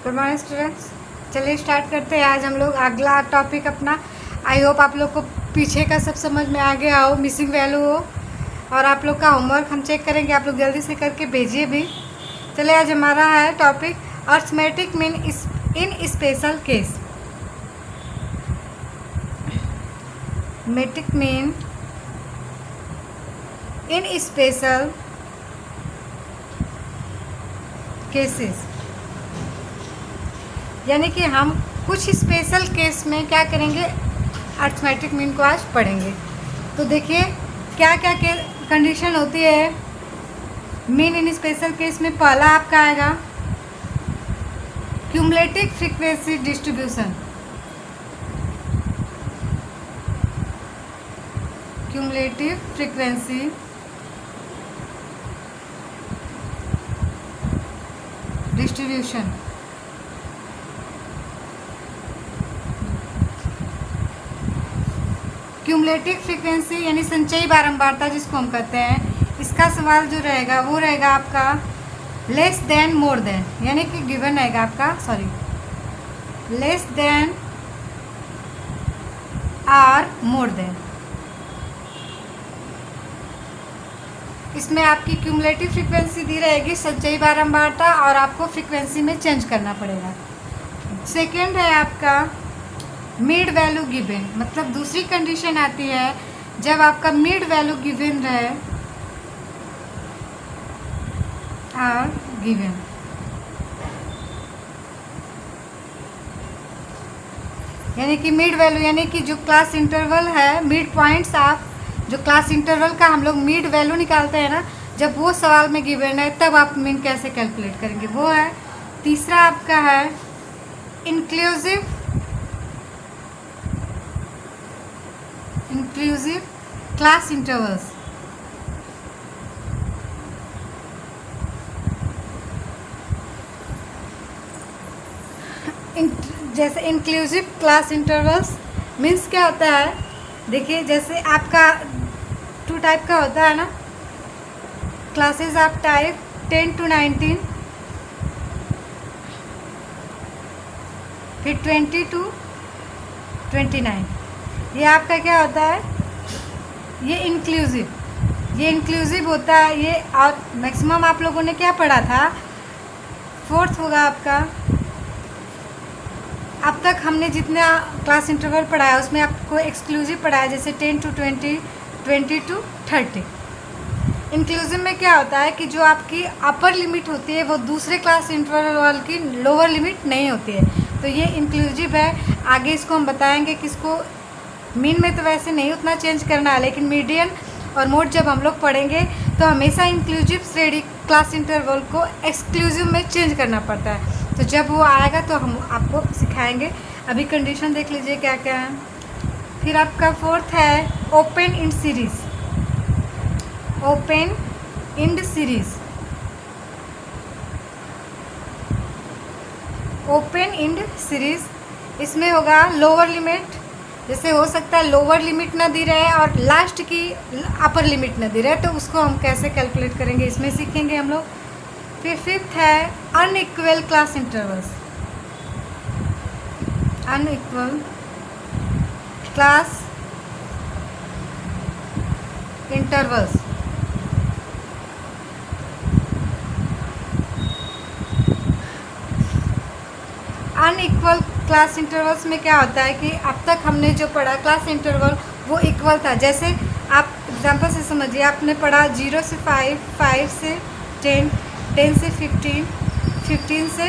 Good morning students. चलिए start करते हैं। आज हम लोग अगला टॉपिक अपना, आई होप आप लोग को पीछे का सब समझ में आ गया हो, मिसिंग वैल्यू हो, और आप लोग का होमवर्क हम चेक करेंगे। आप लोग जल्दी से करके भेजिए भी। चलिए आज हमारा है topic arithmetic mean in special case. Metric mean in special cases, यानी कि हम कुछ स्पेशल केस में क्या करेंगे, अर्थमेटिक मीन को आज पढ़ेंगे। तो देखिए क्या क्या कंडीशन होती है मीन इन स्पेशल केस में। पहला आपका आएगा cumulative frequency distribution. Cumulative frequency distribution. Cumulative frequency यानी संचयी बारंबारता जिसको हम कहते हैं, इसका सवाल जो रहेगा वो रहेगा आपका लेस देन मोर देन, यानी कि गिवन रहेगा आपका less than or more than. इसमें आपकी क्यूमुलेटिव फ्रीक्वेंसी दी रहेगी संचयी बारंबारता, और आपको फ्रीक्वेंसी में चेंज करना पड़ेगा। सेकेंड है आपका मिड वैल्यू गिवन, मतलब दूसरी कंडीशन आती है जब आपका मिड वैल्यू गिवन रहे और गिवन। यानी कि मिड वैल्यू यानी कि जो क्लास इंटरवल है, मिड पॉइंट्स ऑफ जो क्लास इंटरवल का हम लोग मिड वैल्यू निकालते हैं ना, जब वो सवाल में गिवन है तब आप मीन कैसे कैलकुलेट करेंगे, वो है। तीसरा आपका है इंक्लूसिव क्लास इंटरवल्स। जैसे इंक्लूसिव क्लास इंटरवल्स मीन्स क्या होता है, देखिए जैसे आपका 2 टाइप का होता है ना, क्लासेस ऑफ टाइप 10 to 19, फिर 20 to 29। ये आपका क्या होता है, ये इंक्लूसिव होता है ये। और मैक्सिमम आप लोगों ने क्या पढ़ा था, 4th होगा आपका। अब तक हमने जितना क्लास इंटरवल पढ़ाया उसमें आपको एक्सक्लूसिव पढ़ाया, जैसे 10 to 20, 20 to 30। इंक्लूसिव में क्या होता है कि जो आपकी अपर लिमिट होती है वो दूसरे क्लास इंटरवल की लोअर लिमिट नहीं होती है, तो ये इंक्लूसिव है। आगे इसको हम बताएंगे कि इसको मीन में तो वैसे नहीं उतना चेंज करना है, लेकिन मीडियन और मोड जब हम लोग पढ़ेंगे तो हमेशा इंक्लूसिव श्रेणी क्लास इंटरवल को एक्सक्लूसिव में चेंज करना पड़ता है। तो जब वो आएगा तो हम आपको सिखाएंगे। अभी कंडीशन देख लीजिए क्या क्या है। फिर आपका 4th है open end series. Open end series, open end series इसमें होगा लोअर लिमिट, जैसे हो सकता है लोअर लिमिट ना दी रहे और लास्ट की अपर लिमिट ना दी रहे, तो उसको हम कैसे कैलकुलेट करेंगे इसमें सीखेंगे हम लोग। फिर 5th है unequal class intervals. Unequal class intervals, unequal class intervals में क्या होता है कि अब तक हमने जो पढ़ा क्लास इंटरवल वो इक्वल था। जैसे आप एग्जांपल से समझिए, आपने पढ़ा 0 से 5, 5 से 10, 10 से 15, 15 से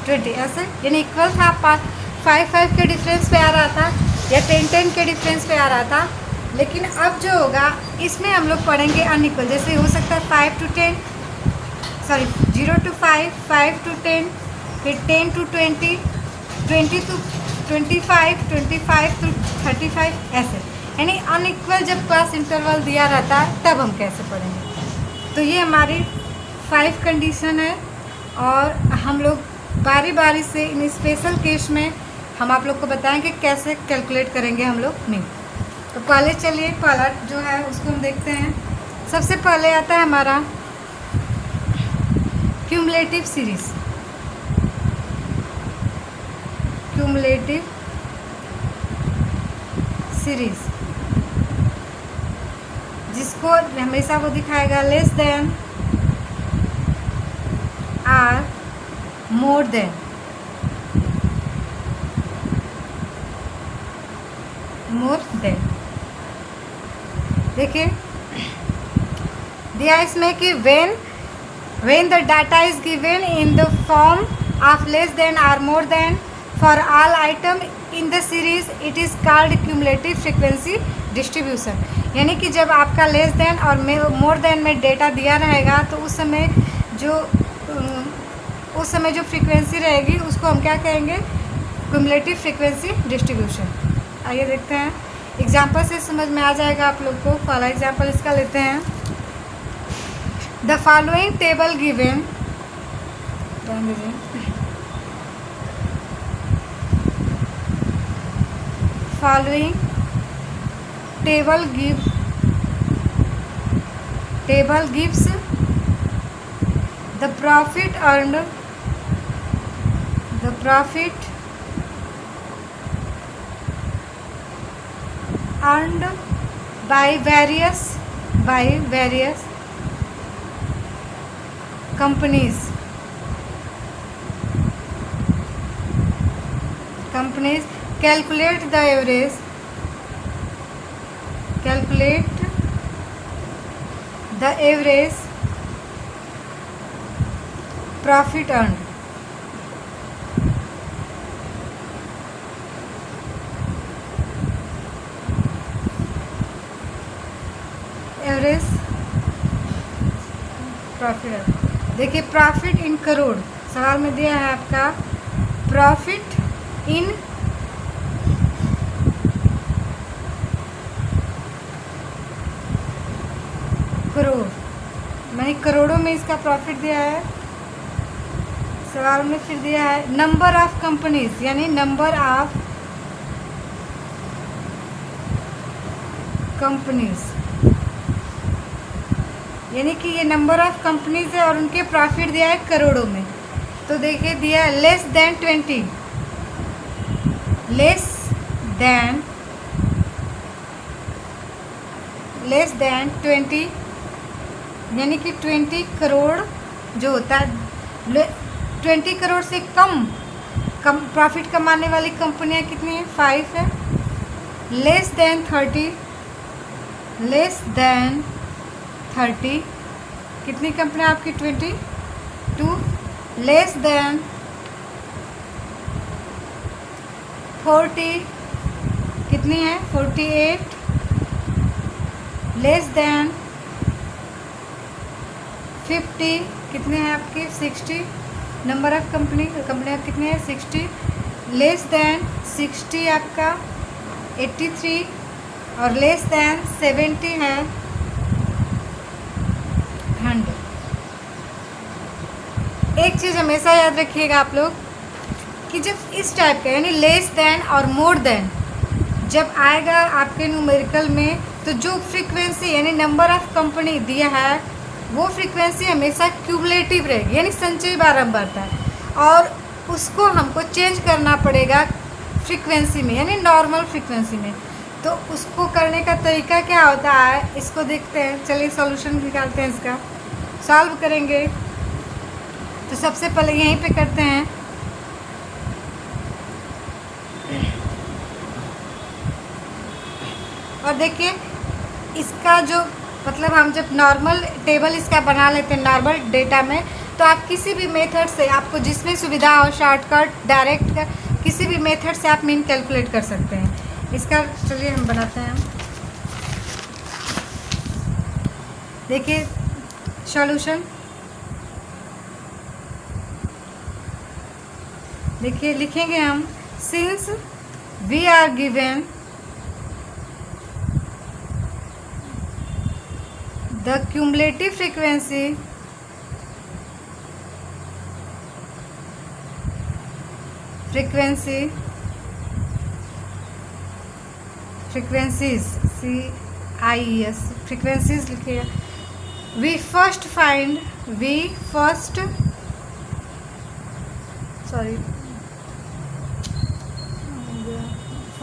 20, ऐसे यानी इक्वल था। 5, 5 के डिफरेंस पे आ रहा था या 10, 10 के डिफरेंस पे आ रहा था। लेकिन अब जो होगा इसमें हम लोग पढ़ेंगे अनइक्वल, जैसे हो सकता है 0 to 5, 5 to 10, फिर 10 to 20, 20 to 25, 25 to 35, ऐसे। यानी अनइक्वल जब क्लास इंटरवल दिया रहता है तब हम कैसे पढ़ेंगे। तो ये हमारी 5 कंडीशन है, और हम लोग बारी बारी से इन स्पेशल केस में हम आप लोग को बताएंगे कैसे कैलकुलेट करेंगे हम लोग मीन। तो पहले चलिए पहला जो है उसको हम देखते हैं। सबसे पहले आता है हमारा क्यूमुलेटिव सीरीज। क्यूमुलेटिव सीरीज, जिसको हमेशा वो दिखाएगा less than or more than, देखिए दिया इसमें कि when the data is given in the form of less than or more than for all item in the series it is called cumulative frequency distribution। यानी कि जब आपका less then और more than में डेटा दिया रहेगा तो उस समय जो फ्रीक्वेंसी रहेगी उसको हम क्या कहेंगे, क्यूमुलेटिव फ्रीक्वेंसी डिस्ट्रीब्यूशन। आइए देखते हैं, एग्जाम्पल से समझ में आ जाएगा आप लोग को। पहला एग्जाम्पल इसका लेते हैं। The following table given, following table gives the profit earned by various companies calculate the average profit earned। Average profit, देखिए प्रॉफिट इन करोड़, सवाल में दिया है आपका प्रॉफिट इन करोड़, मैंने करोड़ों में इसका प्रॉफिट दिया है। सवाल में फिर दिया है नंबर ऑफ कंपनीज, यानी नंबर ऑफ कंपनीज, यानी कि ये नंबर ऑफ कंपनीज है और उनके प्रॉफिट दिया है करोड़ों में। तो देखिए दिया है लेस देन 20, लेस देन 20, यानी कि 20 करोड़ जो होता है, 20 करोड़ से कम प्रॉफिट कमाने वाली कंपनियां कितनी हैं, 5 है। लेस देन 30 कितनी कंपनियां आपकी, 22। लेस देन 40 कितनी है, 48। लेस देन 50 कितने हैं आपके, 60। नंबर ऑफ कंपनियाँ कितनी है, 60। लेस देन 60 आपका 83 और लेस देन 70 है 100। एक चीज़ हमेशा याद रखिएगा आप लोग कि जब इस टाइप का यानी लेस देन और मोर देन जब आएगा आपके न्यूमेरिकल में, तो जो फ्रीक्वेंसी यानी नंबर ऑफ कंपनी दिया है वो फ्रीक्वेंसी हमेशा क्यूमुलेटिव रहेगी, यानी संचयी बारंबारता है, और उसको हमको चेंज करना पड़ेगा फ्रीक्वेंसी में, यानी नॉर्मल फ्रीक्वेंसी में। तो उसको करने का तरीका क्या होता है, इसको देखते हैं। चलिए सॉल्यूशन निकालते हैं, इसका सॉल्व करेंगे। तो सबसे पहले यहीं पे करते हैं। और देखिए इसका जो मतलब हम जब नॉर्मल टेबल इसका बना लेते हैं नॉर्मल डेटा में, तो आप किसी भी मेथड से, आपको जिसमें सुविधा हो, शॉर्टकट, डायरेक्ट, किसी भी मेथड से आप मीन कैलकुलेट कर सकते हैं इसका। चलिए हम बनाते हैं। देखिए सॉल्यूशन, देखिए लिखेंगे हम, since we are given the cumulative frequencies CIES frequencies लिखिए। we first find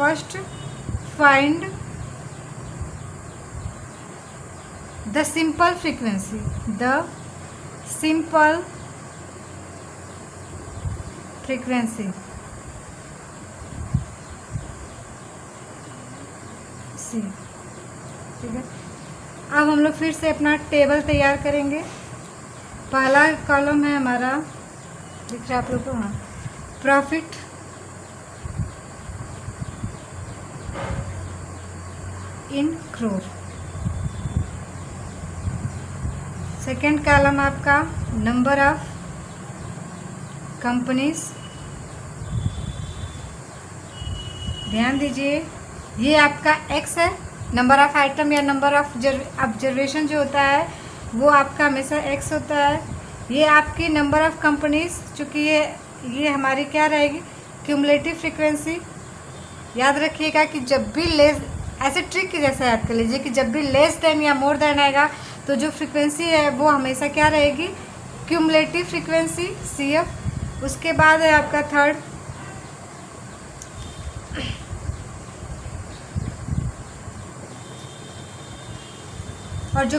first find the simple frequency, the simple frequency C. ठीक है, अब हम लोग फिर से अपना टेबल तैयार करेंगे। पहला कॉलम है हमारा, दिख रहा है आप लोग को, हाँ, profit in crore. Second column आपका नंबर ऑफ कंपनीज। ध्यान दीजिए, ये आपका एक्स है, नंबर ऑफ आइटम या नंबर ऑफ ऑब्जर्वेशन जो होता है वो आपका हमेशा एक्स होता है। ये आपकी नंबर ऑफ कंपनीज, चूँकि ये हमारी क्या रहेगी, क्यूमुलेटिव फ्रीक्वेंसी। याद रखिएगा कि जब भी लेस, ऐसे ट्रिक के जैसा याद कर लीजिए कि जब भी लेस देन या मोर देन आएगा तो जो फ्रीक्वेंसी है वो हमेशा क्या रहेगी, क्यूमुलेटिव फ्रीक्वेंसी CF। उसके बाद है आपका थर्ड, और जो